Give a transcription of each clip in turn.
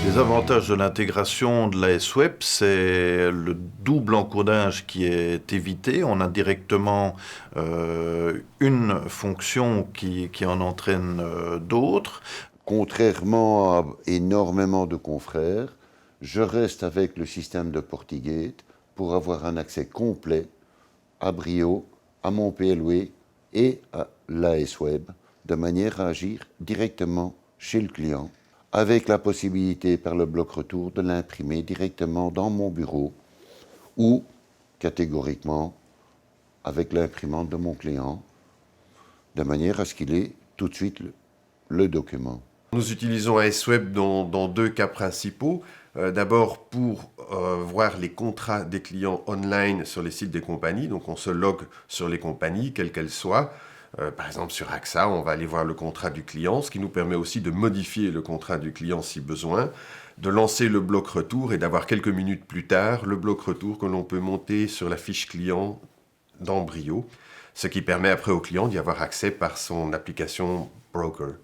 Les avantages de l'intégration de l'AS-Web, c'est le double encodage qui est évité. On a directement une fonction qui en entraîne d'autres. Contrairement à énormément de confrères, je reste avec le système de Portigate pour avoir un accès complet à Brio, à mon PLW et à l'AS-Web, de manière à agir directement chez le client, avec la possibilité par le bloc retour de l'imprimer directement dans mon bureau ou catégoriquement avec l'imprimante de mon client, de manière à ce qu'il ait tout de suite le document. Nous utilisons AS-Web dans deux cas principaux. D'abord pour voir les contrats des clients online sur les sites des compagnies. Donc on se logue sur les compagnies, quelles qu'elles soient. Par exemple sur AXA, on va aller voir le contrat du client, ce qui nous permet aussi de modifier le contrat du client si besoin, de lancer le bloc retour et d'avoir quelques minutes plus tard le bloc retour que l'on peut monter sur la fiche client dans Brio, ce qui permet après au client d'y avoir accès par son application broker.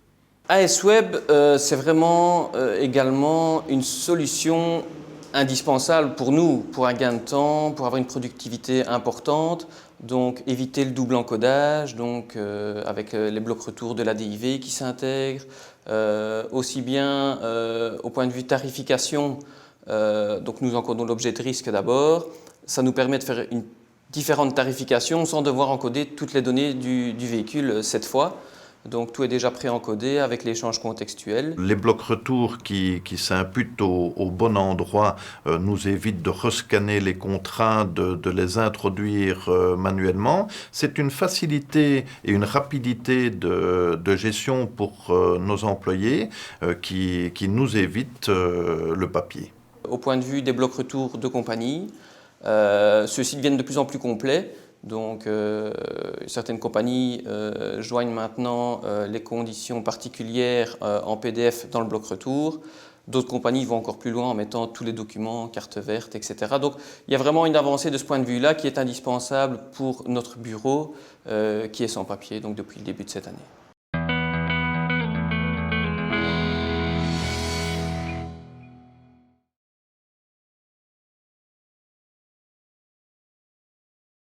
AS-Web, c'est vraiment également une solution indispensable pour nous, pour un gain de temps, pour avoir une productivité importante, donc éviter le double encodage, donc avec les blocs retour de la DIV qui s'intègrent, aussi bien au point de vue tarification, donc nous encodons l'objet de risque d'abord, ça nous permet de faire une différente tarification sans devoir encoder toutes les données du véhicule cette fois. Donc tout est déjà pré-encodé avec l'échange contextuel. Les blocs retour qui s'imputent au bon endroit nous évitent de rescanner les contrats, de les introduire manuellement. C'est une facilité et une rapidité de gestion pour nos employés qui nous évite le papier. Au point de vue des blocs retour de compagnie, ceux-ci deviennent de plus en plus complets. Donc certaines compagnies joignent maintenant les conditions particulières en PDF dans le bloc retour. D'autres compagnies vont encore plus loin en mettant tous les documents, carte verte, etc. Donc il y a vraiment une avancée de ce point de vue-là qui est indispensable pour notre bureau qui est sans papier donc depuis le début de cette année.